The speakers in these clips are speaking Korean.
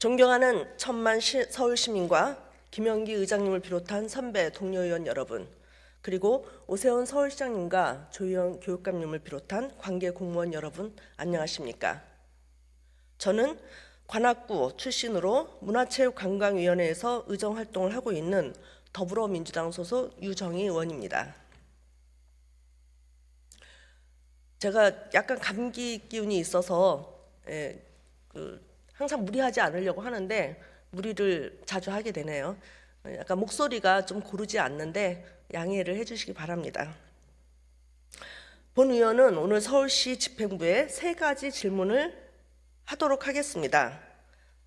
존경하는 천만 서울 시민과 김영기 의장님을 비롯한 선배 동료 의원 여러분, 그리고 오세훈 서울시장님과 조희연 교육감님을 비롯한 관계 공무원 여러분, 안녕하십니까? 저는 관악구 출신으로 문화체육관광위원회에서 의정활동을 하고 있는 더불어민주당 소속 유정희 의원입니다. 제가 약간 감기 기운이 있어서 항상 무리하지 않으려고 하는데 무리를 자주 하게 되네요. 약간 목소리가 좀 고르지 않는데 양해를 해주시기 바랍니다. 본 의원은 오늘 서울시 집행부에 3가지 질문을 하도록 하겠습니다.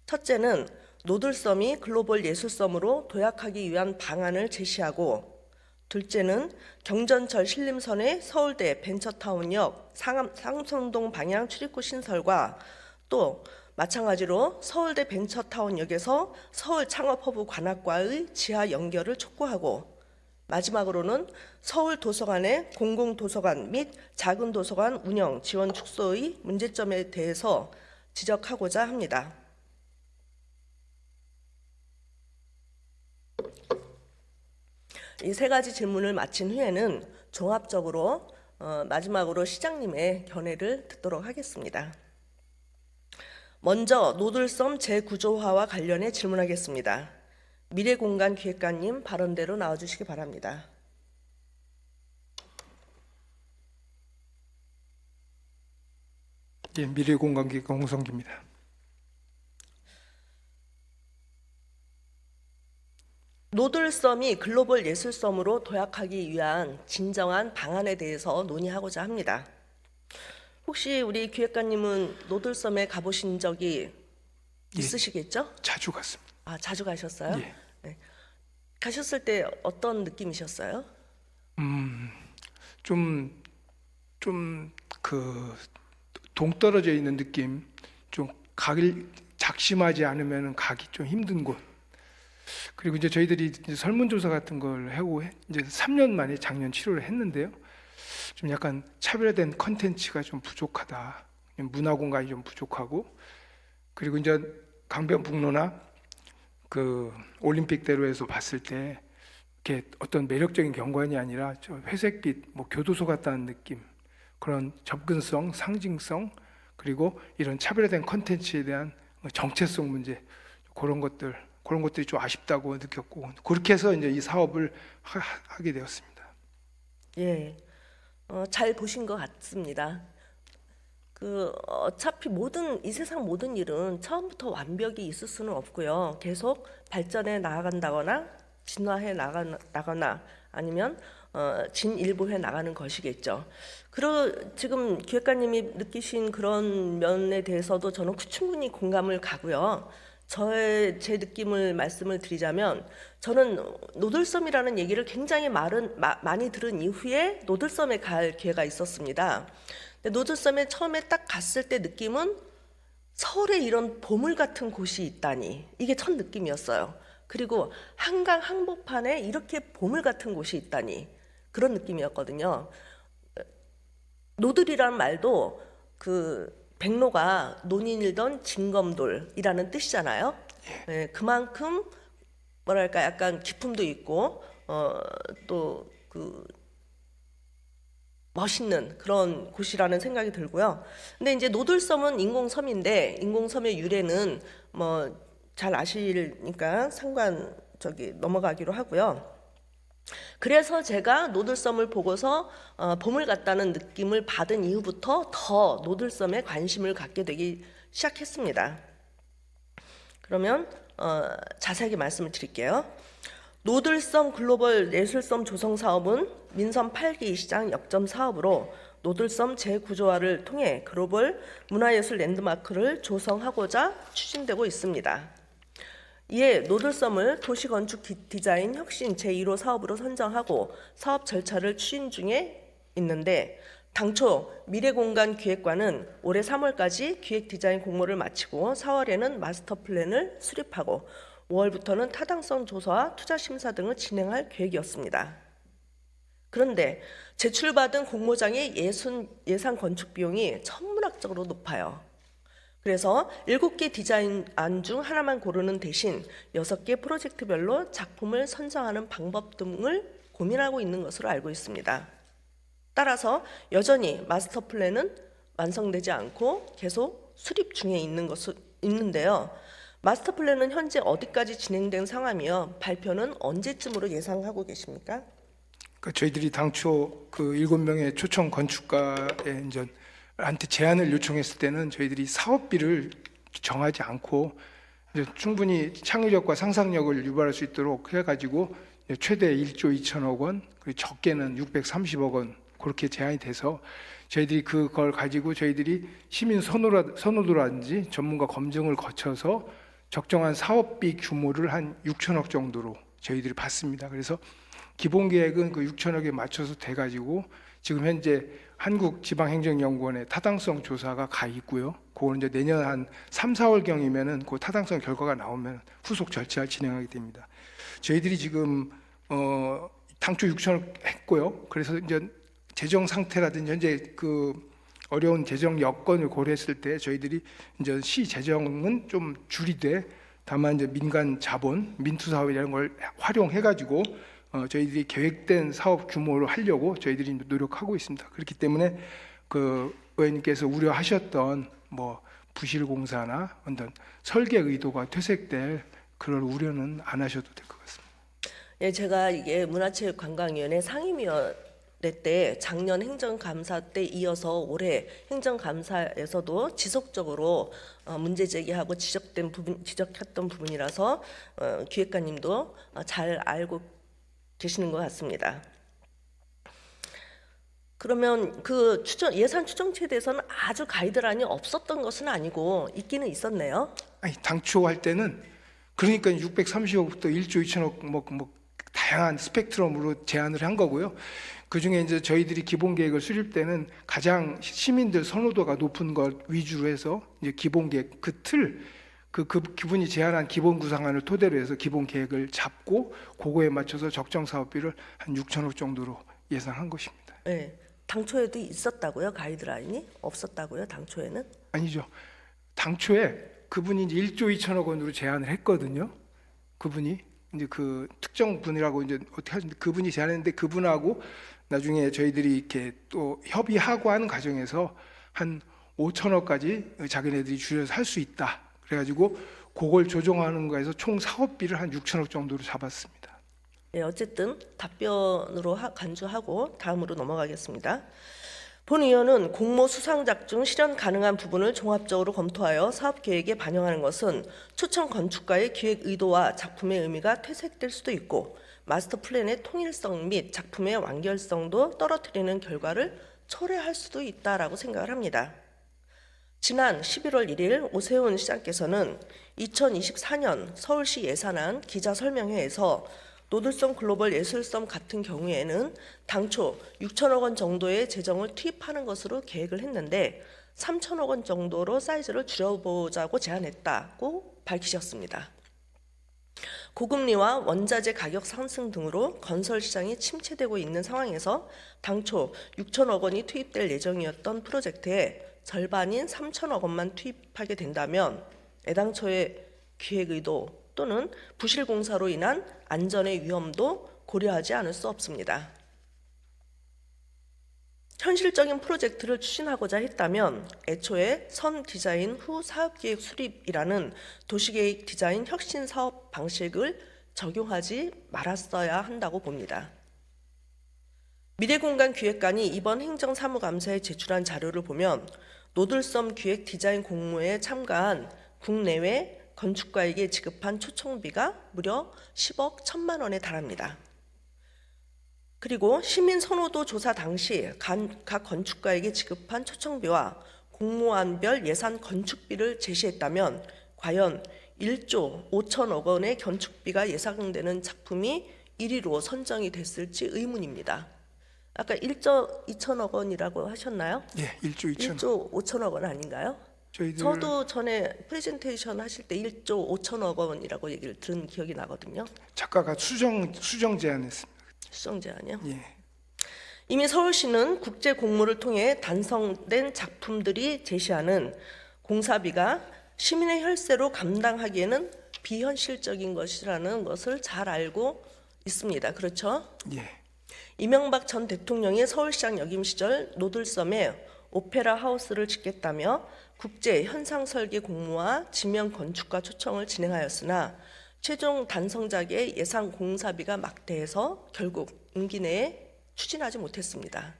첫째는 노들섬이 글로벌 예술섬으로 도약하기 위한 방안을 제시하고, 둘째는 경전철 신림선의 서울대 벤처타운역 상성동 방향 출입구 신설과 또 마찬가지로 서울대 벤처타운역에서 서울창업허브 관악과의 지하 연결을 촉구하고, 마지막으로는 서울도서관의 공공도서관 및 작은 도서관 운영 지원 축소의 문제점에 대해서 지적하고자 합니다. 이 3가지 질문을 마친 후에는 종합적으로 마지막으로 시장님의 견해를 듣도록 하겠습니다. 먼저 노들섬 재구조화와 관련해 질문하겠습니다. 미래공간기획관님 발언대로 나와주시기 바랍니다. 예, 미래공간기획관 홍성기입니다. 노들섬이 글로벌 예술섬으로 도약하기 위한 진정한 방안에 대해서 논의하고자 합니다. 혹시 우리 기획관님은 노들섬에 가보신 적이 있으시겠죠? 자주 갔습니다. 아, 자주 가셨어요? 예. 네. 가셨을 때 어떤 느낌이셨어요? 그 동떨어져 있는 느낌, 좀 가길 작심하지 않으면 가기 좀 힘든 곳. 그리고 이제 저희들이 이제 설문조사 같은 걸 하고 이제 3년 만에 작년 7월에 했는데요. 좀 약간 차별화된 컨텐츠가 좀 부족하다. 문화 공간이 좀 부족하고, 그리고 이제 강변북로나 그 올림픽대로에서 봤을 때 이렇게 어떤 매력적인 경관이 아니라 저 회색빛 뭐 교도소 같다는 느낌, 그런 접근성, 상징성, 그리고 이런 차별화된 컨텐츠에 대한 정체성 문제, 그런 것들이 좀 아쉽다고 느꼈고, 그렇게 해서 이제 이 사업을 하게 되었습니다. 예, 잘 보신 것 같습니다. 어차피 이 세상 모든 일은 처음부터 완벽이 있을 수는 없고요. 계속 발전해 나아간다거나 진화해 나가거나 아니면 진일보해 나가는 것이겠죠. 그리고 지금 기획관님이 느끼신 그런 면에 대해서도 저는 충분히 공감을 가고요. 제 느낌을 말씀을 드리자면, 저는 노들섬이라는 얘기를 굉장히 많이 들은 이후에 노들섬에 갈 기회가 있었습니다. 근데 노들섬에 처음에 딱 갔을 때 느낌은 서울에 이런 보물 같은 곳이 있다니, 이게 첫 느낌이었어요. 그리고 한강 한복판에 이렇게 보물 같은 곳이 있다니, 그런 느낌이었거든요. 노들이라는 말도 백로가 논인일던 징검돌이라는 뜻이잖아요. 네, 그만큼 뭐랄까 약간 기품도 있고 또 멋있는 그런 곳이라는 생각이 들고요. 근데 이제 노들섬은 인공섬인데, 인공섬의 유래는 뭐 잘 아시니까 넘어가기로 하고요. 그래서 제가 노들섬을 보고서 보물 같다는 느낌을 받은 이후부터 더 노들섬에 관심을 갖게 되기 시작했습니다. 그러면 자세하게 말씀을 드릴게요. 노들섬 글로벌 예술섬 조성 사업은 민섬 8기 시장 역점 사업으로 노들섬 재구조화를 통해 글로벌 문화예술 랜드마크를 조성하고자 추진되고 있습니다. 이에 노들섬을 도시건축 디자인 혁신 제1호 사업으로 선정하고 사업 절차를 추진 중에 있는데, 당초 미래공간기획관은 올해 3월까지 기획 디자인 공모를 마치고 4월에는 마스터 플랜을 수립하고 5월부터는 타당성 조사와 투자 심사 등을 진행할 계획이었습니다. 그런데 제출받은 공모장의 예산 건축 비용이 천문학적으로 높아요. 그래서 7개 디자인안 중 하나만 고르는 대신 6개 프로젝트별로 작품을 선정하는 방법 등을 고민하고 있는 것으로 알고 있습니다. 따라서 여전히 마스터 플랜은 완성되지 않고 계속 수립 중에 있는데요. 마스터 플랜은 현재 어디까지 진행된 상황이며 발표는 언제쯤으로 예상하고 계십니까? 그러니까 저희들이 당초 그 7명의 초청 건축가의 이제 한테 제안을 요청했을 때는 저희들이 사업비를 정하지 않고 이제 충분히 창의력과 상상력을 유발할 수 있도록 해가지고 최대 1조 2천억 원, 그리고 적게는 630억 원 그렇게 제한이 돼서 저희들이 그걸 가지고 저희들이 시민 선호도라든지 전문가 검증을 거쳐서 적정한 사업비 규모를 한 6천억 정도로 저희들이 봤습니다. 그래서 기본 계획은 그 6천억에 맞춰서 돼가지고 지금 현재 한국지방행정연구원의 타당성 조사가 가 있고요. 그거는 이제 내년 한 3, 4월경이면은 그 타당성 결과가 나오면 후속 절차를 진행하게 됩니다. 저희들이 지금 당초 6천억 했고요. 그래서 이제 재정 상태라든지 현재 그 어려운 재정 여건을 고려했을 때 저희들이 이제 시 재정은 좀 줄이되 다만 이제 민간 자본, 민투 사업이라는 걸 활용해가지고 저희들이 계획된 사업 규모로 하려고 저희들이 노력하고 있습니다. 그렇기 때문에 그 의원님께서 우려하셨던 뭐 부실공사나 어떤 설계 의도가 퇴색될 그런 우려는 안 하셔도 될 것 같습니다. 예, 제가 이게 문화체육관광위원회 상임위원회 때 작년 행정감사 때 이어서 올해 행정감사에서도 지속적으로 문제 제기하고 지적했던 부분이라서 기획관님도 잘 알고 계시는 것 같습니다. 그러면 그 예산 추정치에 대해서는 아주 가이드라인이 없었던 것은 아니고 있기는 있었네요. 아니, 당초 할 때는 그러니까 630억부터 1조 2천억 뭐 다양한 스펙트럼으로 제안을 한 거고요. 그 중에 이제 저희들이 기본 계획을 수립 때는 가장 시민들 선호도가 높은 것 위주로 해서 이제 기본 계획 그분이 제안한 기본 구상안을 토대로 해서 기본 계획을 잡고 그거에 맞춰서 적정 사업비를 한 6천억 정도로 예상한 것입니다. 네, 당초에도 있었다고요? 가이드라인이 없었다고요? 당초에는? 아니죠. 당초에 그분이 이제 1조 2천억 원으로 제안을 했거든요. 그분이 이제 그 특정 분이라고 이제 어떻게 하는데 그분이 제안했는데 그분하고 나중에 저희들이 이렇게 또 협의하고 하는 과정에서 한 5천억까지 자기네들이 줄여서 할 수 있다. 그래가지고 그걸 조정하는 거에서 총 사업비를 한 6천억 정도로 잡았습니다. 네, 어쨌든 답변으로 간주하고 다음으로 넘어가겠습니다. 본 의원은 공모 수상작 중 실현 가능한 부분을 종합적으로 검토하여 사업 계획에 반영하는 것은 초청 건축가의 기획 의도와 작품의 의미가 퇴색될 수도 있고 마스터 플랜의 통일성 및 작품의 완결성도 떨어뜨리는 결과를 초래할 수도 있다라고 생각을 합니다. 지난 11월 1일 오세훈 시장께서는 2024년 서울시 예산안 기자설명회에서 노들섬 글로벌 예술섬 같은 경우에는 당초 6천억 원 정도의 재정을 투입하는 것으로 계획을 했는데 3천억 원 정도로 사이즈를 줄여보자고 제안했다고 밝히셨습니다. 고금리와 원자재 가격 상승 등으로 건설 시장이 침체되고 있는 상황에서 당초 6천억 원이 투입될 예정이었던 프로젝트에 절반인 3천억 원만 투입하게 된다면 애당초의 기획 의도 또는 부실 공사로 인한 안전의 위험도 고려하지 않을 수 없습니다. 현실적인 프로젝트를 추진하고자 했다면 애초에 선 디자인 후 사업계획 수립이라는 도시계획 디자인 혁신 사업 방식을 적용하지 말았어야 한다고 봅니다. 미래공간 기획관이 이번 행정사무감사에 제출한 자료를 보면 노들섬 기획 디자인 공모에 참가한 국내외 건축가에게 지급한 초청비가 무려 10억 1천만 원에 달합니다. 그리고 시민 선호도 조사 당시 각 건축가에게 지급한 초청비와 공모안별 예산 건축비를 제시했다면 과연 1조 5천억 원의 건축비가 예상되는 작품이 1위로 선정이 됐을지 의문입니다. 아까 1조 2천억 원이라고 하셨나요? 예, 1조 2천억. 1조 5천억 원 아닌가요? 저도 전에 프레젠테이션 하실 때 1조 5천억 원이라고 얘기를 들은 기억이 나거든요. 작가가 수정 제안했습니다. 수정 제안이요? 예. 이미 서울시는 국제 공모를 통해 단성된 작품들이 제시하는 공사비가 시민의 혈세로 감당하기에는 비현실적인 것이라는 것을 잘 알고 있습니다. 그렇죠? 예. 이명박 전 대통령이 서울시장 역임 시절 노들섬에 오페라 하우스를 짓겠다며 국제 현상 설계 공모와 지명 건축가 초청을 진행하였으나 최종 단성작의 예상 공사비가 막대해서 결국 임기 내에 추진하지 못했습니다.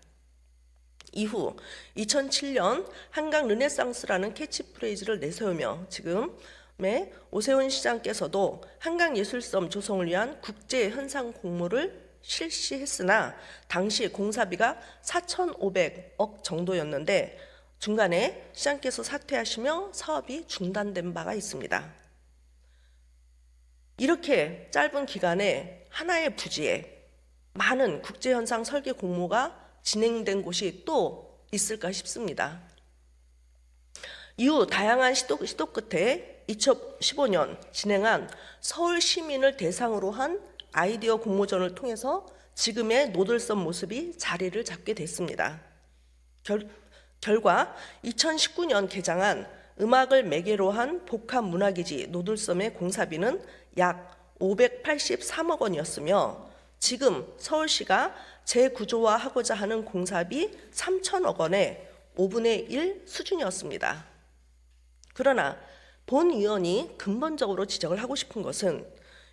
이후 2007년 한강 르네상스라는 캐치프레이즈를 내세우며 지금의 오세훈 시장께서도 한강예술섬 조성을 위한 국제 현상 공모를 실시했으나 당시 공사비가 4,500억 정도였는데 중간에 시장께서 사퇴하시며 사업이 중단된 바가 있습니다. 이렇게 짧은 기간에 하나의 부지에 많은 국제현상 설계 공모가 진행된 곳이 또 있을까 싶습니다. 이후 다양한 시도 끝에 2015년 진행한 서울 시민을 대상으로 한 아이디어 공모전을 통해서 지금의 노들섬 모습이 자리를 잡게 됐습니다. 결과 2019년 개장한 음악을 매개로 한 복합문화기지 노들섬의 공사비는 약 583억 원이었으며 지금 서울시가 재구조화하고자 하는 공사비 3천억 원의 5분의 1 수준이었습니다. 그러나 본 의원이 근본적으로 지적을 하고 싶은 것은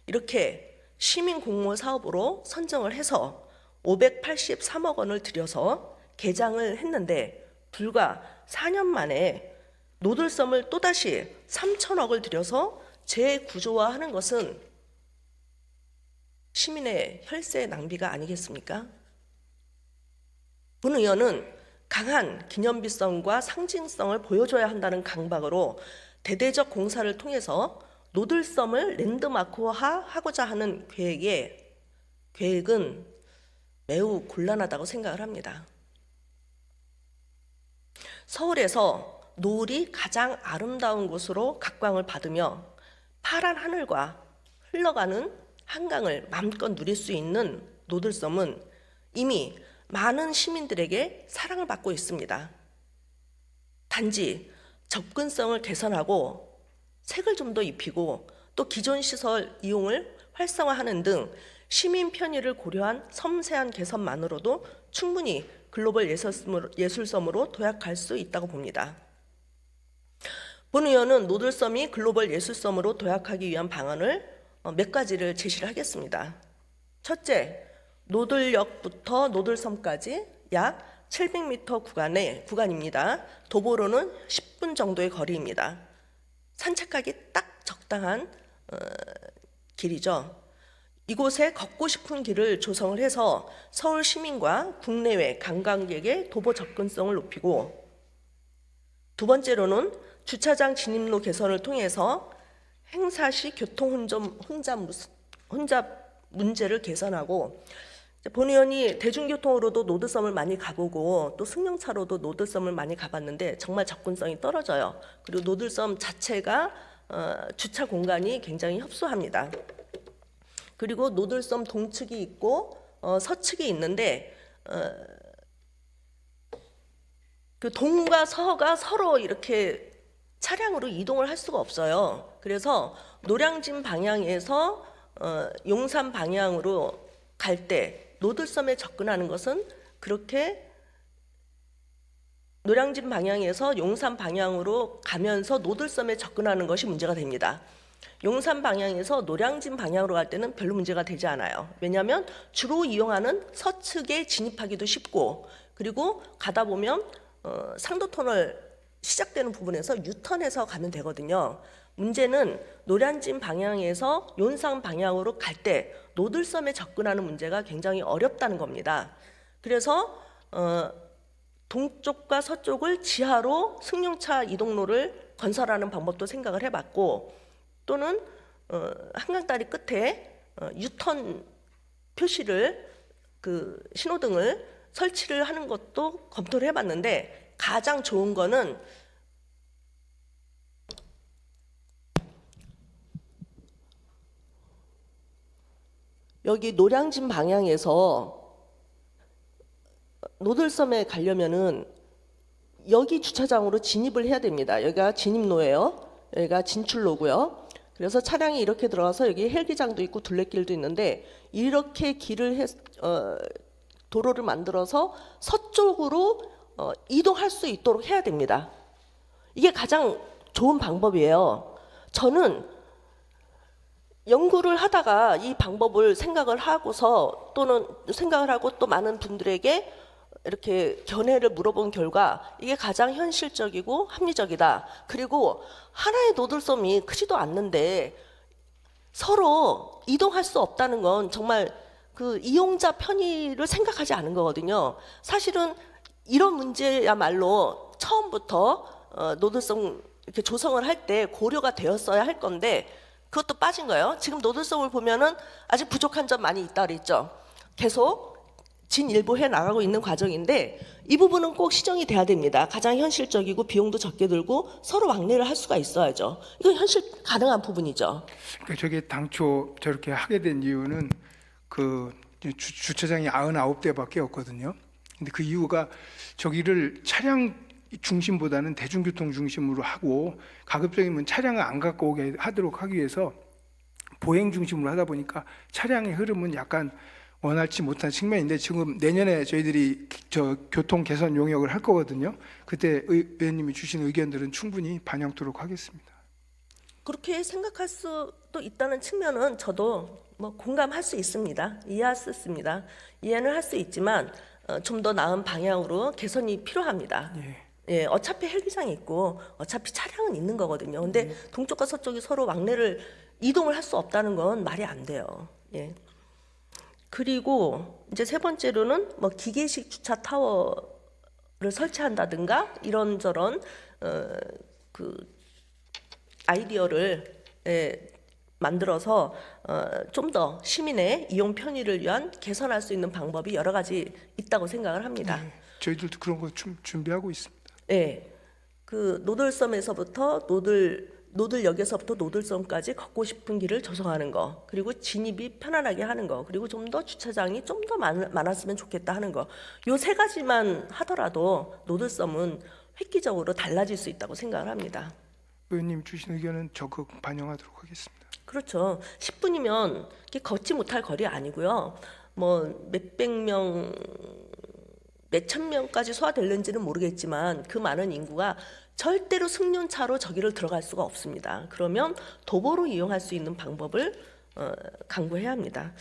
이렇게 시민 공모 사업으로 선정을 해서 583억 원을 들여서 개장을 했는데 불과 4년 만에 노들섬을 또다시 3천억을 들여서 재구조화하는 것은 시민의 혈세 낭비가 아니겠습니까? 본 의원은 강한 기념비성과 상징성을 보여줘야 한다는 강박으로 대대적 공사를 통해서 노들섬을 랜드마크화하고자 하는 계획은 매우 곤란하다고 생각을 합니다. 서울에서 노을이 가장 아름다운 곳으로 각광을 받으며 파란 하늘과 흘러가는 한강을 마음껏 누릴 수 있는 노들섬은 이미 많은 시민들에게 사랑을 받고 있습니다. 단지 접근성을 개선하고 색을 좀 더 입히고 또 기존 시설 이용을 활성화하는 등 시민 편의를 고려한 섬세한 개선만으로도 충분히 글로벌 예술섬으로 도약할 수 있다고 봅니다. 본 의원은 노들섬이 글로벌 예술섬으로 도약하기 위한 방안을 몇 가지를 제시를 하겠습니다. 첫째, 노들역부터 노들섬까지 약 700m 구간입니다. 도보로는 10분 정도의 거리입니다. 산책하기 딱 적당한 길이죠. 이곳에 걷고 싶은 길을 조성을 해서 서울 시민과 국내외 관광객의 도보 접근성을 높이고, 두 번째로는 주차장 진입로 개선을 통해서 행사시 교통 혼잡 문제를 개선하고, 본 의원이 대중교통으로도 노들섬을 많이 가보고 또 승용차로도 노들섬을 많이 가봤는데 정말 접근성이 떨어져요. 그리고 노들섬 자체가 주차 공간이 굉장히 협소합니다. 그리고 노들섬 동측이 있고 서측이 있는데 그 동과 서가 서로 이렇게 차량으로 이동을 할 수가 없어요. 그래서 노량진 방향에서 용산 방향으로 갈 때 노들섬에 접근하는 것은 그렇게 노량진 방향에서 용산 방향으로 가면서 노들섬에 접근하는 것이 문제가 됩니다. 용산 방향에서 노량진 방향으로 갈 때는 별로 문제가 되지 않아요. 왜냐하면 주로 이용하는 서측에 진입하기도 쉽고, 그리고 가다 보면 상도터널 시작되는 부분에서 유턴해서 가면 되거든요. 문제는 노량진 방향에서 용산 방향으로 갈 때 노들섬에 접근하는 문제가 굉장히 어렵다는 겁니다. 그래서 동쪽과 서쪽을 지하로 승용차 이동로를 건설하는 방법도 생각을 해봤고, 또는 한강다리 끝에 유턴 표시를 신호등을 설치를 하는 것도 검토를 해봤는데 가장 좋은 거는 여기 노량진 방향에서 노들섬에 가려면은 여기 주차장으로 진입을 해야 됩니다. 여기가 진입로예요. 여기가 진출로고요. 그래서 차량이 이렇게 들어가서 여기 헬기장도 있고 둘레길도 있는데 이렇게 도로를 만들어서 서쪽으로 이동할 수 있도록 해야 됩니다. 이게 가장 좋은 방법이에요. 저는 연구를 하다가 이 방법을 생각을 하고서 또는 생각을 하고 또 많은 분들에게 이렇게 견해를 물어본 결과 이게 가장 현실적이고 합리적이다. 그리고 하나의 노들섬이 크지도 않는데 서로 이동할 수 없다는 건 정말 그 이용자 편의를 생각하지 않은 거거든요. 사실은 이런 문제야말로 처음부터 노들섬 이렇게 조성을 할 때 고려가 되었어야 할 건데 그것도 빠진 거예요. 지금 노들섬을 보면은 아직 부족한 점 많이 있다 그랬죠. 계속 진일보해 나가고 있는 과정인데 이 부분은 꼭 시정이 돼야 됩니다. 가장 현실적이고 비용도 적게 들고 서로 왕래를 할 수가 있어야죠. 이건 현실 가능한 부분이죠. 그러니까 저게 당초 저렇게 하게 된 이유는 그 주차장이 99대밖에 없거든요. 근데 그 이유가 저기를 차량 중심보다는 대중교통 중심으로 하고 가급적이면 차량을 안 갖고 오게 하도록 하기 위해서 보행 중심으로 하다 보니까 차량의 흐름은 약간 원활치 못한 측면인데 지금 내년에 저희들이 저 교통 개선 용역을 할 거거든요. 그때 의원님이 주신 의견들은 충분히 반영토록 하겠습니다. 그렇게 생각할 수도 있다는 측면은 저도 뭐 공감할 수 있습니다. 이해할 수 있습니다. 이해는 할 수 있지만 좀 더 나은 방향으로 개선이 필요합니다. 예, 어차피 헬기장이 있고 어차피 차량은 있는 거거든요. 근데 동쪽과 서쪽이 서로 왕래를 이동을 할 수 없다는 건 말이 안 돼요. 예. 그리고 이제 세 번째로는 뭐 기계식 주차 타워를 설치한다든가 이런저런 그 아이디어를 만들어서 좀 더 시민의 이용 편의를 위한 개선할 수 있는 방법이 여러 가지 있다고 생각을 합니다. 저희들도 그런 거 준비하고 있습니다. 네, 그 노들섬에서부터 노들역에서부터 노들섬까지 걷고 싶은 길을 조성하는 거, 그리고 진입이 편안하게 하는 거, 그리고 좀 더 주차장이 좀 더 많았으면 좋겠다 하는 거. 요 세 가지만 하더라도 노들섬은 획기적으로 달라질 수 있다고 생각을 합니다. 의원님 주신 의견은 적극 반영하도록 하겠습니다. 그렇죠. 10분이면 걷지 못할 거리 아니고요. 뭐 몇백 명, 몇천 명까지 소화될는지는 모르겠지만 그 많은 인구가 절대로 승용차로 저기를 들어갈 수가 없습니다. 그러면 도보로 이용할 수 있는 방법을 강구해야 합니다.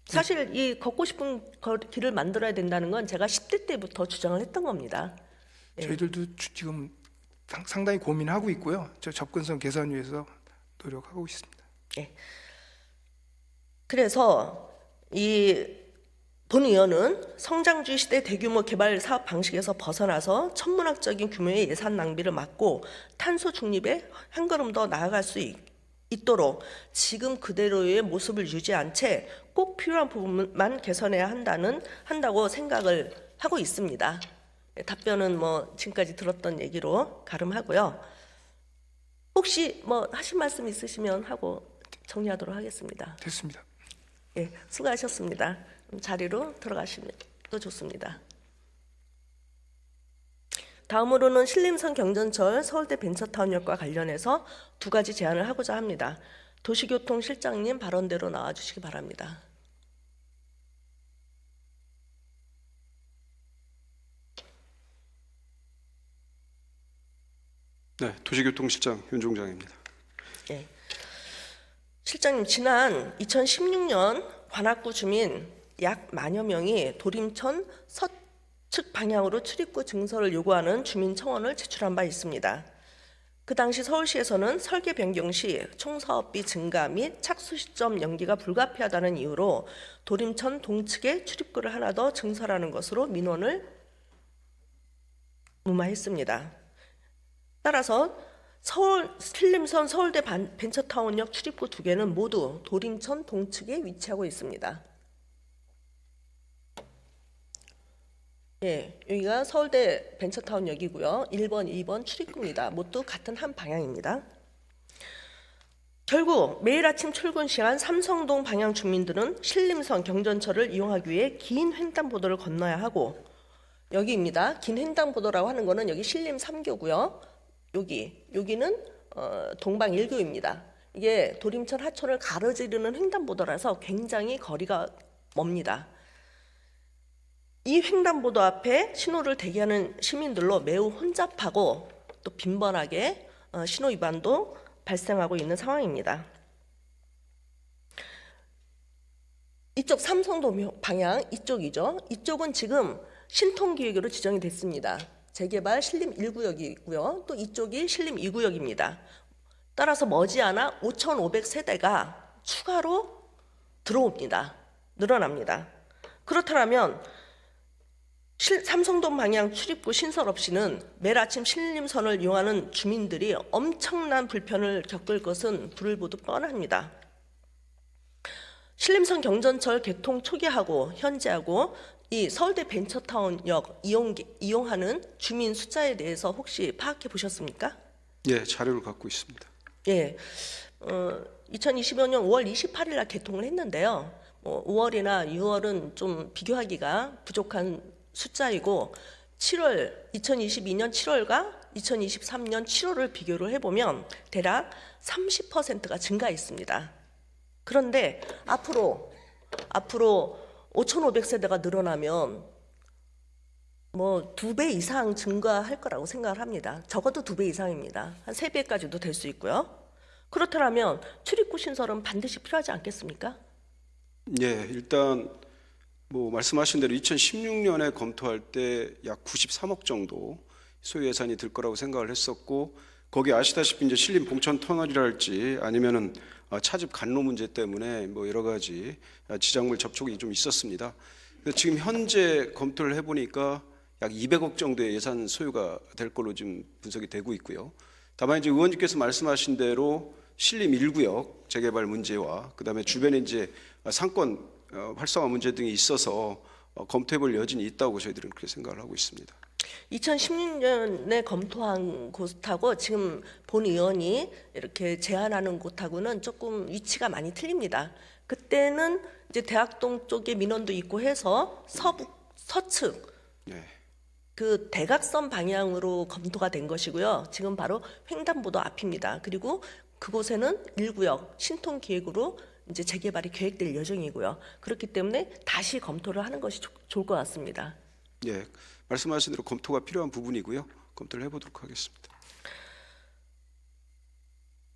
사실 이 걷고 싶은 길을 만들어야 된다는 건 제가 10대 때부터 주장을 했던 겁니다. 저희들도 지금 상당히 고민하고 있고요. 저 접근성 개선 위해서 노력하고 있습니다. 예. 그래서 이 본 의원은 성장주의 시대 대규모 개발 사업 방식에서 벗어나서 천문학적인 규모의 예산 낭비를 막고 탄소 중립에 한 걸음 더 나아갈 수 있도록 지금 그대로의 모습을 유지한 채 꼭 필요한 부분만 개선해야 한다고 생각을 하고 있습니다. 답변은 뭐 지금까지 들었던 얘기로 가름하고요. 혹시 뭐 하실 말씀 있으시면 하고 정리하도록 하겠습니다. 됐습니다. 예, 수고하셨습니다. 자리로 들어가시면 또 좋습니다. 다음으로는 신림선 경전철 서울대 벤처타운역과 관련해서 두 가지 제안을 하고자 합니다. 도시교통실장님 발언대로 나와주시기 바랍니다. 네, 도시교통실장 윤종장입니다. 예. 실장님, 지난 2016년 관악구 주민 약 10,000여 명이 도림천 서측 방향으로 출입구 증서를 요구하는 주민 청원을 제출한 바 있습니다. 그 당시 서울시에서는 설계 변경 시 총사업비 증가 및 착수 시점 연기가 불가피하다는 이유로 도림천 동측에 출입구를 하나 더 증설하는 것으로 민원을 무마했습니다. 따라서 신림선 서울대 벤처타운역 출입구 2개는 모두 도림천 동측에 위치하고 있습니다. 예, 여기가 서울대 벤처타운역이고요. 1번, 2번 출입구입니다. 모두 같은 한 방향입니다. 결국 매일 아침 출근 시간 삼성동 방향 주민들은 신림선 경전철을 이용하기 위해 긴 횡단보도를 건너야 하고 여기입니다. 긴 횡단보도라고 하는 거는 여기 신림 3교고요. 여기는 동방 1교입니다. 이게 도림천 하천을 가로지르는 횡단보도라서 굉장히 거리가 멉니다. 이 횡단보도 앞에 신호를 대기하는 시민들로 매우 혼잡하고 또 빈번하게 신호 위반도 발생하고 있는 상황입니다. 이쪽 삼성동 방향 이쪽이죠. 이쪽은 지금 신통기획으로 지정이 됐습니다. 재개발 신림 1구역이고요. 또 이쪽이 신림 2구역입니다. 따라서 머지않아 5,500세대가 추가로 들어옵니다. 늘어납니다. 그렇다면 삼성동 방향 출입구 신설 없이는 매일 아침 신림선을 이용하는 주민들이 엄청난 불편을 겪을 것은 불보듯 뻔합니다. 신림선 경전철 개통 초기하고 현재하고 이 서울대 벤처타운역 이용하는 주민 숫자에 대해서 혹시 파악해 보셨습니까? 예, 자료를 갖고 있습니다. 예, 2025년 5월 28일 날 개통을 했는데요. 5월이나 6월은 좀 비교하기가 부족한 숫자이고 2022년 7월과 2023년 7월을 비교를 해보면 대략 30%가 증가했습니다. 그런데 앞으로 5,500세대가 늘어나면 뭐 2배 이상 증가할 거라고 생각을 합니다. 적어도 2배 이상입니다. 한 3배까지도 될 수 있고요. 그렇다면 출입구 신설은 반드시 필요하지 않겠습니까? 예, 일단 뭐 말씀하신 대로 2016년에 검토할 때 약 93억 정도 소요 예산이 들 거라고 생각을 했었고, 거기 아시다시피 이제 신림 봉천 터널이랄지 아니면은 차집 간로 문제 때문에 뭐 여러 가지 지작물 접촉이 좀 있었습니다. 근데 지금 현재 검토를 해보니까 약 200억 정도의 예산 소요가 될 걸로 지금 분석이 되고 있고요. 다만 이제 의원님께서 말씀하신 대로 신림 1구역 재개발 문제와 그다음에 주변에 이제 상권 활성화 문제 등이 있어서 검토해볼 여진이 있다고 저희들은 그렇게 생각을 하고 있습니다. 2016년에 검토한 곳하고 지금 본 의원이 이렇게 제안하는 곳하고는 조금 위치가 많이 틀립니다. 그때는 이제 대학동 쪽에 민원도 있고 해서 서측 네. 그 대각선 방향으로 검토가 된 것이고요. 지금 바로 횡단보도 앞입니다. 그리고 그곳에는 1구역 신통기획으로 이제 재개발이 계획될 예정이고요. 그렇기 때문에 다시 검토를 하는 것이 좋을 것 같습니다. 예, 말씀하신 대로 검토가 필요한 부분이고요. 검토를 해보도록 하겠습니다.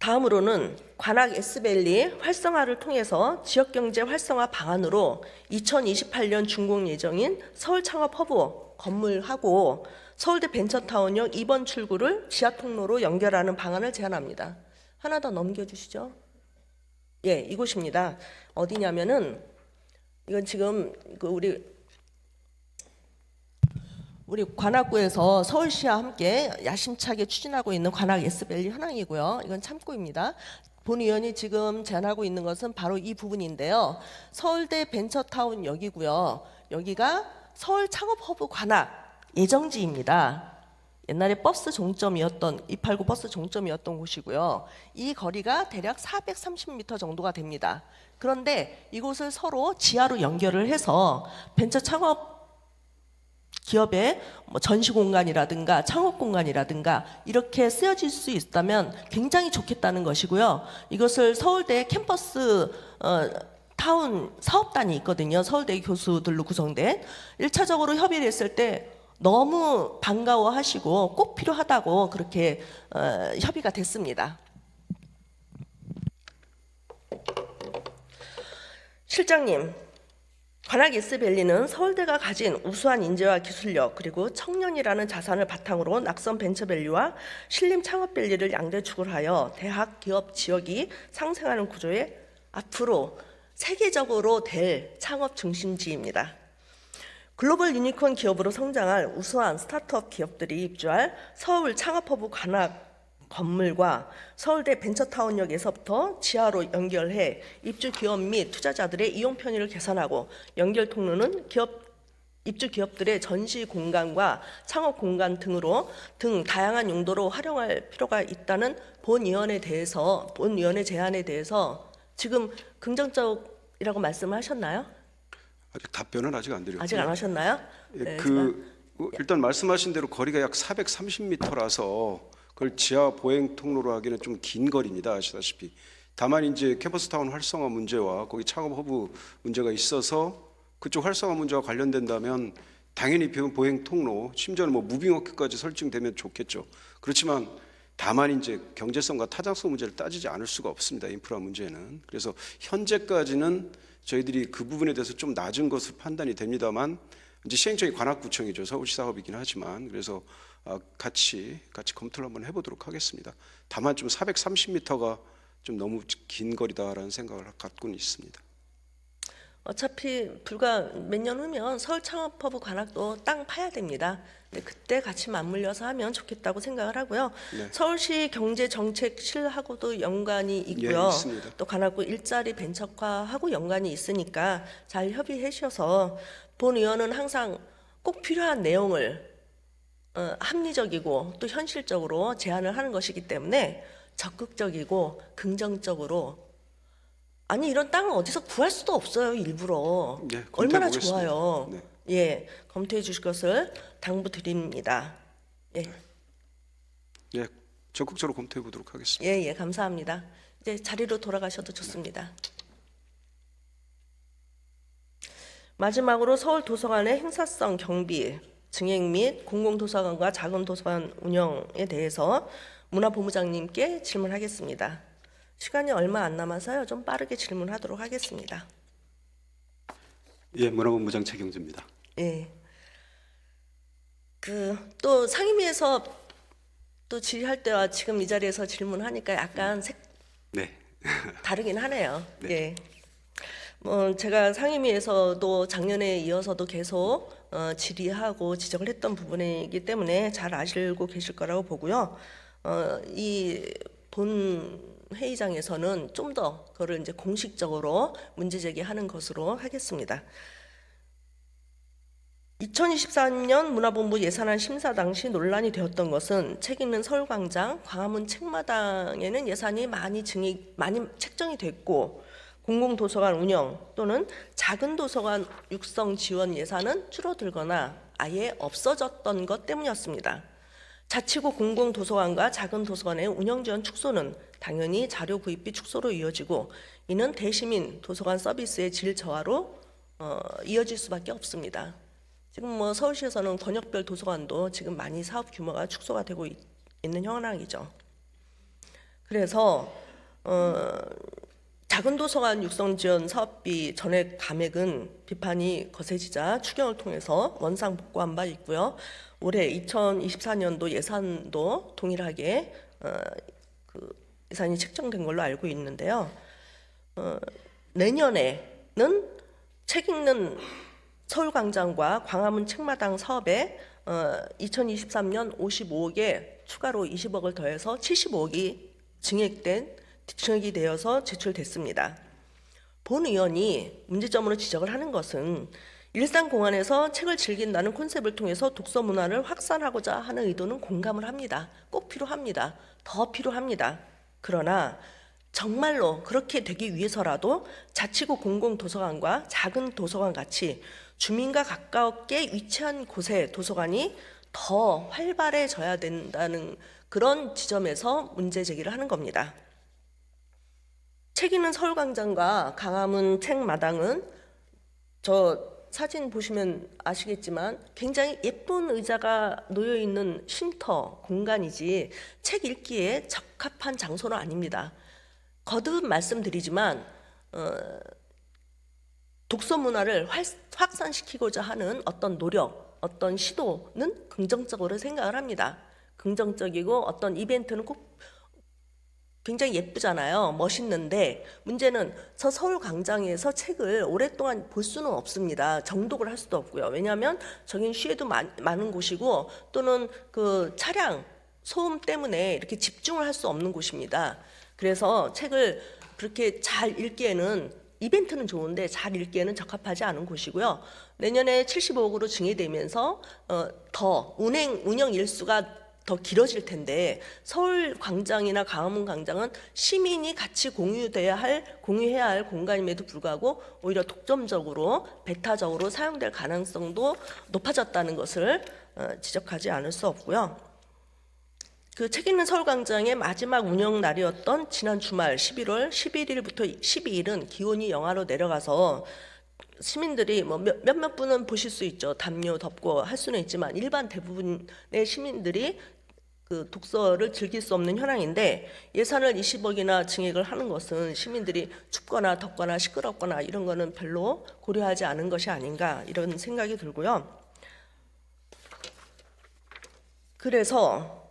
다음으로는 관악 S밸리 활성화를 통해서 지역경제 활성화 방안으로 2028년 준공 예정인 서울창업허브 건물하고 서울대 벤처타운역 2번 출구를 지하통로로 연결하는 방안을 제안합니다. 하나 더 넘겨주시죠. 예, 이곳입니다. 어디냐면은 이건 지금 우리 관악구에서 서울시와 함께 야심차게 추진하고 있는 관악 S밸리 현황이고요. 이건 참고입니다. 본 의원이 지금 제안하고 있는 것은 바로 이 부분인데요. 서울대 벤처타운역이고요. 여기가 서울 창업허브 관악 예정지입니다. 옛날에 버스 종점이었던 289 버스 종점이었던 곳이고요. 이 거리가 대략 430m 정도가 됩니다. 그런데 이곳을 서로 지하로 연결을 해서 벤처 창업 기업의 뭐 전시 공간이라든가 창업 공간이라든가 이렇게 쓰여질 수 있다면 굉장히 좋겠다는 것이고요. 이것을 서울대 캠퍼스 타운 사업단이 있거든요. 서울대 교수들로 구성된 1차적으로 협의를 했을 때 너무 반가워하시고 꼭 필요하다고 그렇게 협의가 됐습니다. 실장님, 관악 S밸리는 서울대가 가진 우수한 인재와 기술력 그리고 청년이라는 자산을 바탕으로 낙선 벤처밸리와 신림 창업밸리를 양대축을 하여 대학, 기업, 지역이 상생하는 구조에 앞으로 세계적으로 될 창업 중심지입니다. 글로벌 유니콘 기업으로 성장할 우수한 스타트업 기업들이 입주할 서울 창업허브 관악 건물과 서울대 벤처타운역에서부터 지하로 연결해 입주 기업 및 투자자들의 이용 편의를 개선하고 연결 통로는 입주 기업들의 전시 공간과 창업 공간 등 다양한 용도로 활용할 필요가 있다는 본 의원의 제안에 대해서 지금 긍정적이라고 말씀하셨나요? 아직 답변은 아직 안 드렸고요. 아직 안 하셨나요? 예, 네, 그 일단 말씀하신 대로 거리가 약 430m라서 그걸 지하 보행 통로로 하기는 좀 긴 거리입니다. 아시다시피. 다만 이제 캠퍼스타운 활성화 문제와 거기 창업 허브 문제가 있어서 그쪽 활성화 문제와 관련된다면 당연히 보행 통로, 심지어는 뭐 무빙워크까지 설정되면 좋겠죠. 그렇지만 다만 이제 경제성과 타당성 문제를 따지지 않을 수가 없습니다. 인프라 문제는. 그래서 현재까지는 저희들이 그 부분에 대해서 좀 낮은 것으로 판단이 됩니다만 이제 시행청이 관악구청이죠. 서울시 사업이긴 하지만 그래서 같이 검토를 한번 해보도록 하겠습니다. 다만 좀 430m가 좀 너무 긴 거리다라는 생각을 갖고는 있습니다. 어차피 불과 몇 년 후면 서울 창업허브 관악도 땅 파야 됩니다. 근데 그때 같이 맞물려서 하면 좋겠다고 생각을 하고요. 네. 서울시 경제정책실하고도 연관이 있고요. 예, 있습니다. 또 관악구 일자리 벤처화하고 연관이 있으니까 잘 협의해 주셔서 본 의원은 항상 꼭 필요한 내용을 합리적이고 또 현실적으로 제안을 하는 것이기 때문에 적극적이고 긍정적으로 아니 이런 땅을 어디서 구할 수도 없어요. 일부러. 네, 얼마나 검토해보겠습니다. 좋아요. 네. 예, 검토해 주실 것을 당부드립니다. 예, 예, 적극적으로 검토해 보도록 하겠습니다. 예, 감사합니다. 이제 자리로 돌아가셔도 좋습니다. 마지막으로 서울 도서관의 행사성 경비, 증액 및 공공도서관과 작은 도서관 운영에 대해서 문화본부장님께 질문하겠습니다. 시간이 얼마 안 남아서요. 좀 빠르게 질문하도록 하겠습니다. 예, 문화본부장 최경주입니다. 예. 또 상임위에서 또 질의할 때와 지금 이 자리에서 질문하니까 약간 네, 다르긴 하네요. 네. 예. 제가 상임위에서도 작년에 이어서도 계속 질의하고 지적을 했던 부분이기 때문에 잘 아시고 계실 거라고 보고요. 이 본 회의장에서는 좀 더 그거를 이제 공식적으로 문제 제기하는 것으로 하겠습니다. 2024년 문화본부 예산안 심사 당시 논란이 되었던 것은 책 읽는 서울광장, 광화문 책마당에는 예산이 많이 책정이 됐고 공공도서관 운영 또는 작은 도서관 육성 지원 예산은 줄어들거나 아예 없어졌던 것 때문이었습니다. 자치구 공공도서관과 작은 도서관의 운영 지원 축소는 당연히 자료 구입비 축소로 이어지고 이는 대시민 도서관 서비스의 질 저하로 이어질 수밖에 없습니다. 지금 뭐 서울시에서는 권역별 도서관도 지금 많이 사업 규모가 축소가 되고 있는 현황이죠. 그래서 작은 도서관 육성 지원 사업비 전액 감액은 비판이 거세지자 추경을 통해서 원상 복구한 바 있고요. 올해 2024년도 예산도 동일하게 예산이 책정된 걸로 알고 있는데요. 내년에는 책 읽는 서울광장과 광화문 책마당 사업에 2023년 55억에 추가로 20억을 더해서 75억이 증액이 되어서 제출됐습니다. 본 의원이 문제점으로 지적을 하는 것은 일상 공간에서 책을 즐긴다는 콘셉트를 통해서 독서 문화를 확산하고자 하는 의도는 공감을 합니다. 꼭 필요합니다. 더 필요합니다. 그러나 정말로 그렇게 되기 위해서라도 자치구 공공도서관과 작은 도서관 같이 주민과 가깝게 위치한 곳에 도서관이 더 활발해져야 된다는 그런 지점에서 문제 제기를 하는 겁니다. 책 읽는 서울광장과 강화문 책마당은 저 사진 보시면 아시겠지만 굉장히 예쁜 의자가 놓여 있는 쉼터 공간이지 책 읽기에 적합한 장소는 아닙니다. 거듭 말씀드리지만 독서 문화를 확산시키고자 하는 어떤 노력, 어떤 시도는 긍정적으로 생각을 합니다. 긍정적이고 어떤 이벤트는 꼭 굉장히 예쁘잖아요. 멋있는데 문제는 저 서울광장에서 책을 오랫동안 볼 수는 없습니다. 정독을 할 수도 없고요. 왜냐하면 저긴 시에도 많은 곳이고 또는 그 차량 소음 때문에 이렇게 집중을 할 수 없는 곳입니다. 그래서 책을 그렇게 잘 읽기에는 이벤트는 좋은데 잘 읽기에는 적합하지 않은 곳이고요. 내년에 75억으로 증액되면서 더 운영 일수가 더 길어질 텐데 서울 광장이나 광화문 광장은 시민이 같이 공유해야 할 공간임에도 불구하고 오히려 독점적으로 배타적으로 사용될 가능성도 높아졌다는 것을 지적하지 않을 수 없고요. 그 책 읽는 서울광장의 마지막 운영 날이었던 지난 주말 11월 11일부터 12일은 기온이 영하로 내려가서 시민들이 뭐 몇몇 분은 보실 수 있죠. 담요 덮고 할 수는 있지만 일반 대부분의 시민들이 그 독서를 즐길 수 없는 현황인데 예산을 20억이나 증액을 하는 것은 시민들이 춥거나 덥거나 시끄럽거나 이런 거는 별로 고려하지 않은 것이 아닌가 이런 생각이 들고요. 그래서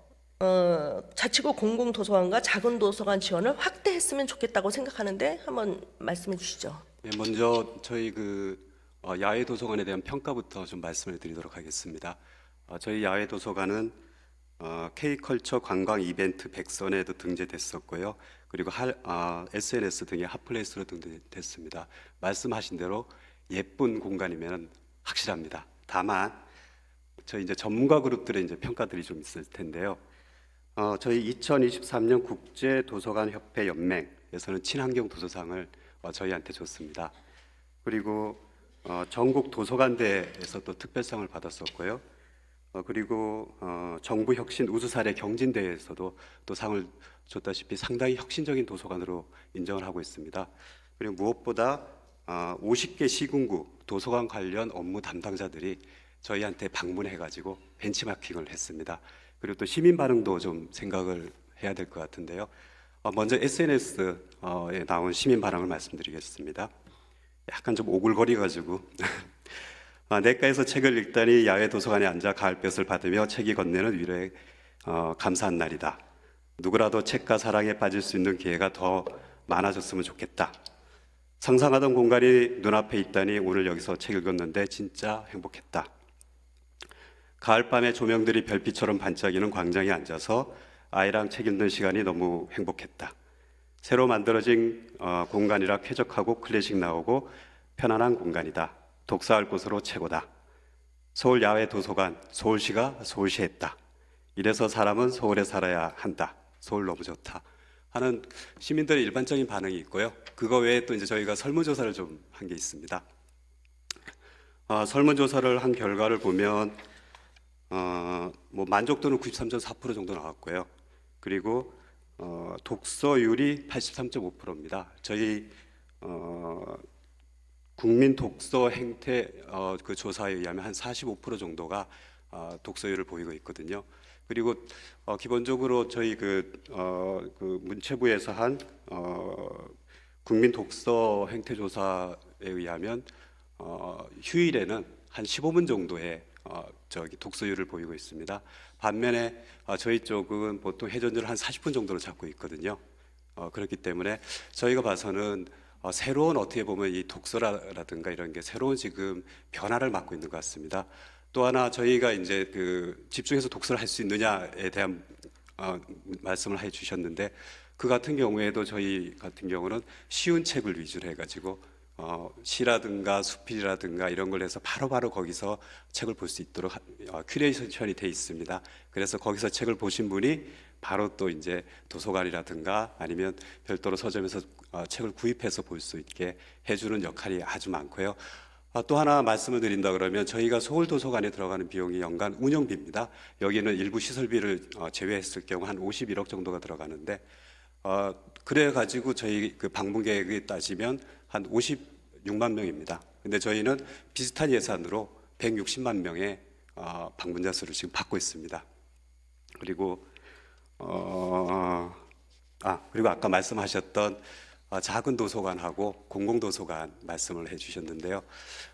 자치구 공공도서관과 작은 도서관 지원을 확대했으면 좋겠다고 생각하는데 한번 말씀해 주시죠. 네, 먼저 저희 야외 도서관에 대한 평가부터 좀 말씀을 드리도록 하겠습니다. 저희 야외 도서관은 K컬처 관광 이벤트 100선에도 등재됐었고요. 그리고 SNS 등의 핫플레이스로 등재됐습니다. 말씀하신 대로 예쁜 공간이면 확실합니다. 다만 저희 이제 전문가 그룹들의 이제 평가들이 좀 있을 텐데요. 저희 2023년 국제 도서관 협회 연맹에서는 친환경 도서상을 저희한테 줬습니다. 그리고 전국 도서관대에서 또 특별상을 받았었고요. 그리고 정부 혁신 우수 사례 경진대회에서도 또 상을 줬다시피 상당히 혁신적인 도서관으로 인정을 하고 있습니다. 그리고 무엇보다 50개 시군구 도서관 관련 업무 담당자들이 저희한테 방문해가지고 벤치마킹을 했습니다. 그리고 또 시민 반응도 좀 생각을 해야 될 것 같은데요. 먼저 SNS에 나온 시민 반응을 말씀드리겠습니다. 약간 좀 오글거리가지고 내과에서 책을 읽다니 야외 도서관에 앉아 가을볕을 받으며 책이 건네는 위로에 감사한 날이다. 누구라도 책과 사랑에 빠질 수 있는 기회가 더 많아졌으면 좋겠다. 상상하던 공간이 눈앞에 있다니 오늘 여기서 책 읽었는데 진짜 행복했다. 가을밤에 조명들이 별빛처럼 반짝이는 광장에 앉아서 아이랑 책 읽는 시간이 너무 행복했다. 새로 만들어진 공간이라 쾌적하고 클래식 나오고 편안한 공간이다. 독서할 곳으로 최고다. 서울 야외 도서관, 서울시가 서울시했다. 이래서 사람은 서울에 살아야 한다. 서울 너무 좋다. 하는 시민들의 일반적인 반응이 있고요. 그거 외에 또 이제 저희가 설문조사를 좀 한 게 있습니다. 설문조사를 한 결과를 보면 뭐 만족도는 93.4% 정도 나왔고요. 그리고 독서율이 83.5%입니다. 저희 국민 독서 행태 그 조사에 의하면 한 45% 정도가 독서율을 보이고 있거든요. 그리고 기본적으로 저희 그 문체부에서 한 국민 독서 행태 조사에 의하면 휴일에는 한 15분 정도의 독서율을 보이고 있습니다. 반면에 저희 쪽은 보통 회전율을 한 40분 정도로 잡고 있거든요. 그렇기 때문에 저희가 봐서는 새로운 어떻게 보면 이 독서라든가 이런 게 새로운 지금 변화를 맞고 있는 것 같습니다. 또 하나 저희가 이제 그 집중해서 독서를 할 수 있느냐에 대한 말씀을 해주셨는데 그 같은 경우에도 저희 같은 경우는 쉬운 책을 위주로 해가지고 시라든가 수필이라든가 이런 걸 해서 바로바로 거기서 책을 볼 수 있도록 큐레이션이 돼 있습니다. 그래서 거기서 책을 보신 분이 바로 또 이제 도서관이라든가 아니면 별도로 서점에서 책을 구입해서 볼 수 있게 해주는 역할이 아주 많고요. 또 하나 말씀을 드린다 그러면 저희가 서울도서관에 들어가는 비용이 연간 운영비입니다. 여기는 일부 시설비를 제외했을 경우 한 51억 정도가 들어가는데 그래가지고 저희 그 방문 계획에 따지면 한 56만 명입니다. 근데 저희는 비슷한 예산으로 160만 명의 방문자 수를 지금 받고 있습니다. 그리고 그리고 아까 말씀하셨던 작은 도서관하고 공공도서관 말씀을 해주셨는데요.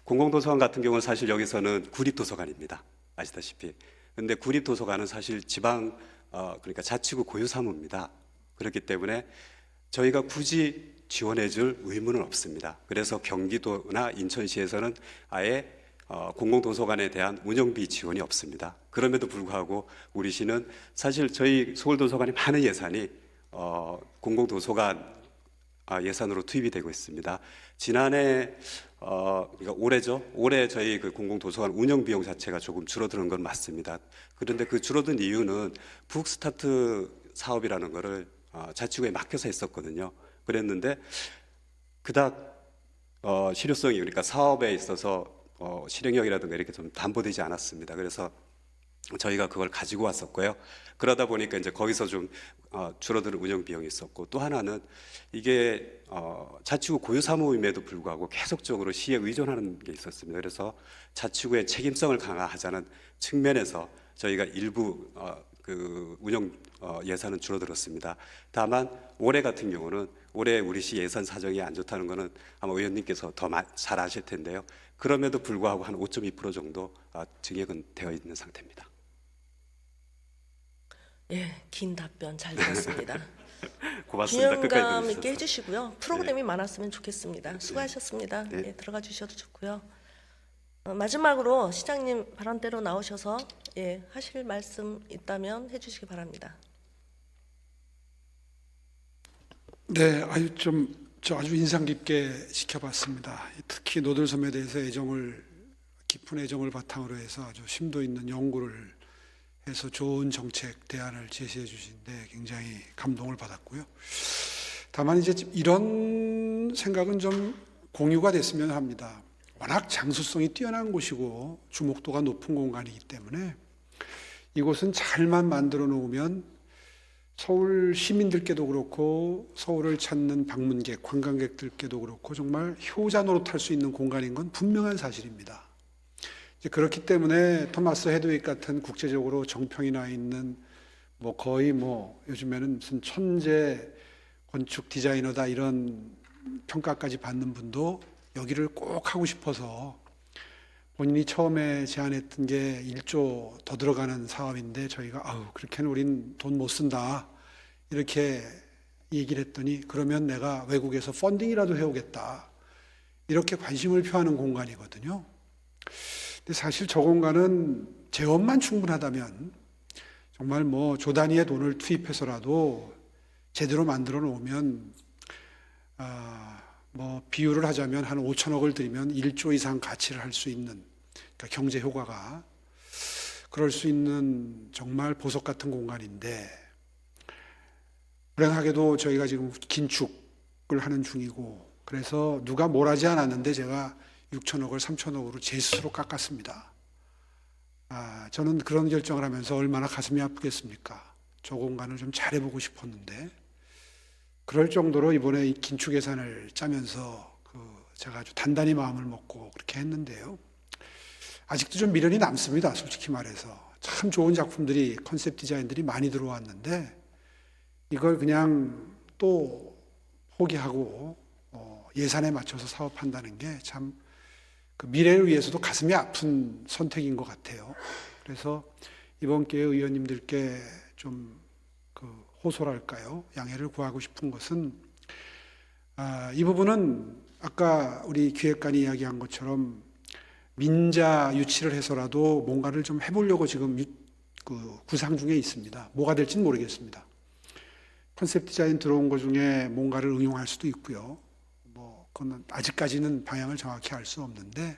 공공도서관 같은 경우는 사실 여기서는 구립도서관입니다. 아시다시피. 근데 구립도서관은 사실 지방 그러니까 자치구 고유 사무입니다. 그렇기 때문에 저희가 굳이 지원해줄 의무는 없습니다. 그래서 경기도나 인천시에서는 아예 공공도서관에 대한 운영비 지원이 없습니다. 그럼에도 불구하고 우리 시는 사실 저희 서울도서관이 많은 예산이 공공도서관 예산으로 투입이 되고 있습니다. 지난해 그러니까 올해죠. 올해 저희 그 공공도서관 운영 비용 자체가 조금 줄어드는 건 맞습니다. 그런데 그 줄어든 이유는 북스타트 사업이라는 거를 자치구에 맡겨서 했었거든요. 그랬는데 그닥 실효성이 그러니까 사업에 있어서 실행력이라든가 이렇게 좀 담보되지 않았습니다. 그래서 저희가 그걸 가지고 왔었고요. 그러다 보니까 이제 거기서 좀 줄어드는 운영 비용이 있었고, 또 하나는 이게 자치구 고유 사무임에도 불구하고 계속적으로 시에 의존하는 게 있었습니다. 그래서 자치구의 책임성을 강화하자는 측면에서 저희가 일부 그 운영 예산은 줄어들었습니다. 다만 올해 같은 경우는 올해 우리 시 예산 사정이 안 좋다는 거는 아마 의원님께서 더 잘 아실 텐데요. 그럼에도 불구하고 한 5.2% 정도 증액은 되어 있는 상태입니다. 예, 긴 답변 잘 들었습니다. 고맙습니다. 끝까지 균형감 들어주셔서. 있게 해주시고요. 프로그램이 많았으면 좋겠습니다. 수고하셨습니다. 네. 예, 들어가 주셔도 좋고요. 마지막으로 시장님 발언대로 나오셔서 예, 하실 말씀 있다면 해주시기 바랍니다. 네, 저 아주 인상 깊게 지켜봤습니다. 특히 노들섬에 대해서 깊은 애정을 바탕으로 해서 아주 심도 있는 연구를 해서 좋은 정책 대안을 제시해 주신데 굉장히 감동을 받았고요. 다만 이제 이런 생각은 좀 공유가 됐으면 합니다. 워낙 장수성이 뛰어난 곳이고 주목도가 높은 공간이기 때문에 이곳은 잘만 만들어 놓으면 서울 시민들께도 그렇고 서울을 찾는 방문객, 관광객들께도 그렇고 정말 효자 노릇할 수 있는 공간인 건 분명한 사실입니다. 이제 그렇기 때문에 토마스 헤드윅 같은 국제적으로 정평이 나 있는 거의 요즘에는 무슨 천재 건축 디자이너다 이런 평가까지 받는 분도 여기를 꼭 하고 싶어서 본인이 처음에 제안했던 게 1조 더 들어가는 사업인데 저희가 그렇게는 우린 돈 못 쓴다 이렇게 얘기를 했더니 그러면 내가 외국에서 펀딩이라도 해오겠다 이렇게 관심을 표하는 공간이거든요. 근데 사실 저 공간은 재원만 충분하다면 정말 조 단위의 돈을 투입해서라도 제대로 만들어 놓으면 비유를 하자면 한 5천억을 들이면 1조 이상 가치를 할 수 있는 그러니까 경제 효과가 그럴 수 있는 정말 보석 같은 공간인데 불행하게도 저희가 지금 긴축을 하는 중이고 그래서 누가 뭘 하지 않았는데 제가 6천억을 3천억으로 제 스스로 깎았습니다. 저는 그런 결정을 하면서 얼마나 가슴이 아프겠습니까? 저 공간을 좀 잘해보고 싶었는데 그럴 정도로 이번에 이 긴축 예산을 짜면서 제가 아주 단단히 마음을 먹고 그렇게 했는데요. 아직도 좀 미련이 남습니다. 솔직히 말해서 참 좋은 작품들이 컨셉 디자인들이 많이 들어왔는데 이걸 그냥 또 포기하고 예산에 맞춰서 사업한다는 게 참 그 미래를 위해서도 가슴이 아픈 선택인 것 같아요. 그래서 이번 기회에 의원님들께 좀 호소랄까요? 양해를 구하고 싶은 것은 이 부분은 아까 우리 기획관이 이야기한 것처럼 민자 유치를 해서라도 뭔가를 좀 해보려고 지금 구상 중에 있습니다. 뭐가 될지는 모르겠습니다. 컨셉 디자인 들어온 것 중에 뭔가를 응용할 수도 있고요. 그건 아직까지는 방향을 정확히 알 수 없는데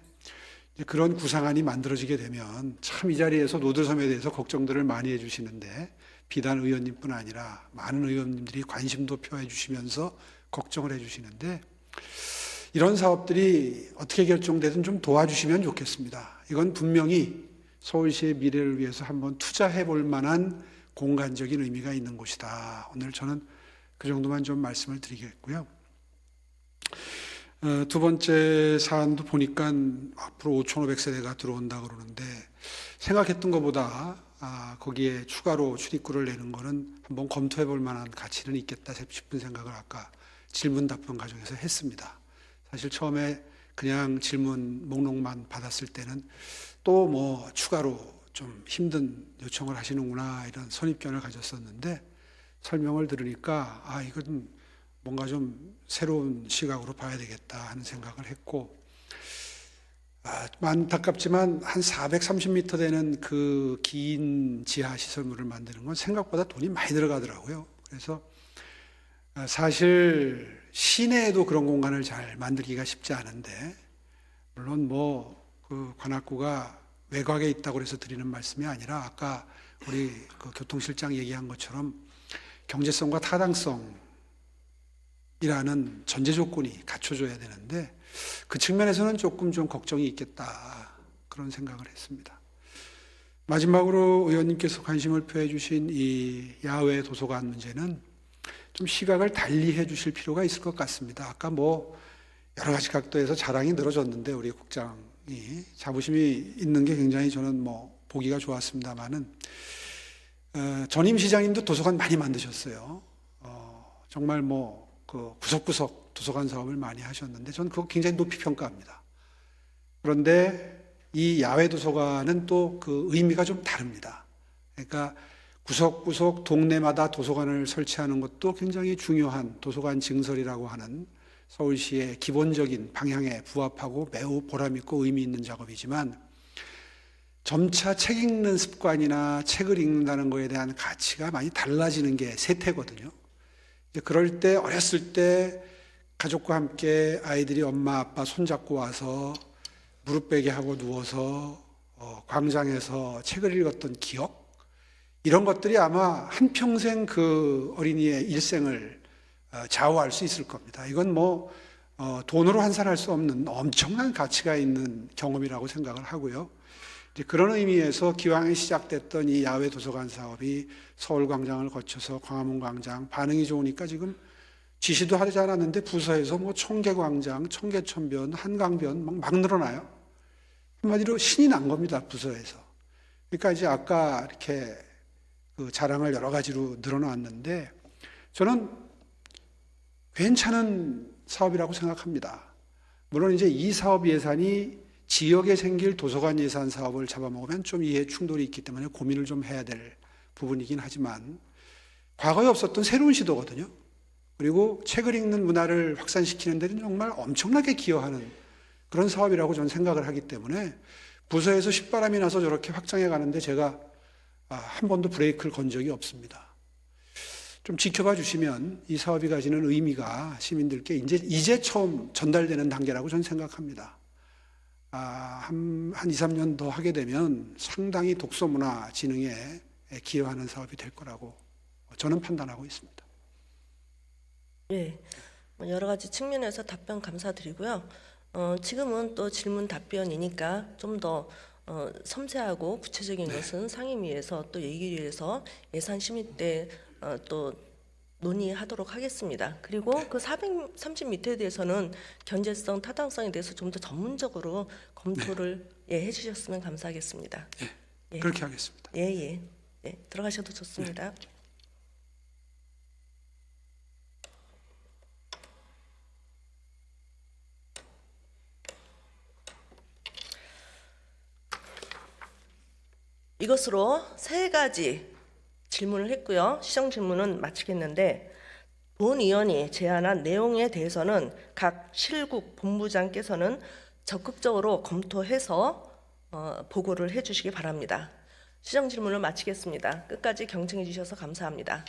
이제 그런 구상안이 만들어지게 되면 참 이 자리에서 노들섬에 대해서 걱정들을 많이 해주시는데 비단 의원님뿐 아니라 많은 의원님들이 관심도 표해 주시면서 걱정을 해주시는데 이런 사업들이 어떻게 결정되든 좀 도와주시면 좋겠습니다. 이건 분명히 서울시의 미래를 위해서 한번 투자해 볼 만한 공간적인 의미가 있는 곳이다. 오늘 저는 그 정도만 좀 말씀을 드리겠고요. 두 번째 사안도 보니까 앞으로 5,500세대가 들어온다 그러는데 생각했던 것보다 거기에 추가로 출입구를 내는 거는 한번 검토해 볼 만한 가치는 있겠다 싶은 생각을 아까 질문 답변 과정에서 했습니다. 사실 처음에 그냥 질문 목록만 받았을 때는 또 추가로 좀 힘든 요청을 하시는구나 이런 선입견을 가졌었는데 설명을 들으니까 이건 뭔가 좀 새로운 시각으로 봐야 되겠다 하는 생각을 했고 안타깝지만 한 430m 되는 그 긴 지하 시설물을 만드는 건 생각보다 돈이 많이 들어가더라고요. 그래서 사실 시내에도 그런 공간을 잘 만들기가 쉽지 않은데, 물론 뭐 그 관악구가 외곽에 있다고 해서 드리는 말씀이 아니라, 아까 우리 그 교통실장 얘기한 것처럼 경제성과 타당성이라는 전제 조건이 갖춰져야 되는데, 그 측면에서는 조금 좀 걱정이 있겠다, 그런 생각을 했습니다. 마지막으로 의원님께서 관심을 표해 주신 이 야외 도서관 문제는 좀 시각을 달리 해 주실 필요가 있을 것 같습니다. 아까 뭐 여러 가지 각도에서 자랑이 늘어졌는데, 우리 국장이 자부심이 있는 게 굉장히 저는 뭐 보기가 좋았습니다만은, 전임 시장님도 도서관 많이 만드셨어요. 정말 뭐 그 구석구석 도서관 사업을 많이 하셨는데, 저는 그거 굉장히 높이 평가합니다. 그런데 이 야외 도서관은 또 그 의미가 좀 다릅니다. 그러니까 구석구석 동네마다 도서관을 설치하는 것도 굉장히 중요한 도서관 증설이라고 하는 서울시의 기본적인 방향에 부합하고 매우 보람있고 의미 있는 작업이지만, 점차 책 읽는 습관이나 책을 읽는다는 것에 대한 가치가 많이 달라지는 게 세태거든요. 그럴 때 어렸을 때 가족과 함께 아이들이 엄마 아빠 손잡고 와서 무릎 베게 하고 누워서 광장에서 책을 읽었던 기억, 이런 것들이 아마 한평생 그 어린이의 일생을 좌우할 수 있을 겁니다. 이건 뭐 돈으로 환산할 수 없는 엄청난 가치가 있는 경험이라고 생각을 하고요. 이제 그런 의미에서 기왕에 시작됐던 이 야외 도서관 사업이 서울광장을 거쳐서 광화문광장 반응이 좋으니까 지금 지시도 하지 않았는데 부서에서 뭐 청계광장, 청계천변, 한강변 막 늘어나요. 한마디로 신이 난 겁니다, 부서에서. 그러니까 이제 아까 이렇게 그 자랑을 여러 가지로 늘어놨는데, 저는 괜찮은 사업이라고 생각합니다. 물론 이제 이 사업 예산이 지역에 생길 도서관 예산 사업을 잡아먹으면 좀 이해 충돌이 있기 때문에 고민을 좀 해야 될 부분이긴 하지만, 과거에 없었던 새로운 시도거든요. 그리고 책을 읽는 문화를 확산시키는 데는 정말 엄청나게 기여하는 그런 사업이라고 저는 생각을 하기 때문에, 부서에서 쉽바람이 나서 저렇게 확장해 가는데 제가 한 번도 브레이크를 건 적이 없습니다. 좀 지켜봐 주시면 이 사업이 가지는 의미가 시민들께 이제 처음 전달되는 단계라고 저는 생각합니다. 한 2, 3년 더 하게 되면 상당히 독서문화 진흥에 기여하는 사업이 될 거라고 저는 판단하고 있습니다. 예, 여러 가지 측면에서 답변 감사드리고요. 지금은 또 질문 답변이니까 좀 더 섬세하고 구체적인 것은 상임위에서 또 얘기위에서 예산 심의 때 또 논의하도록 하겠습니다. 그리고 그 430m에 대해서는 견제성, 타당성에 대해서 좀 더 전문적으로 검토를 해주셨으면 감사하겠습니다. 예. 그렇게 하겠습니다. 예. 들어가셔도 좋습니다. 이것으로 3가지 질문을 했고요. 시정 질문은 마치겠는데, 본 의원이 제안한 내용에 대해서는 각 실국 본부장께서는 적극적으로 검토해서 보고를 해주시기 바랍니다. 시정 질문을 마치겠습니다. 끝까지 경청해 주셔서 감사합니다.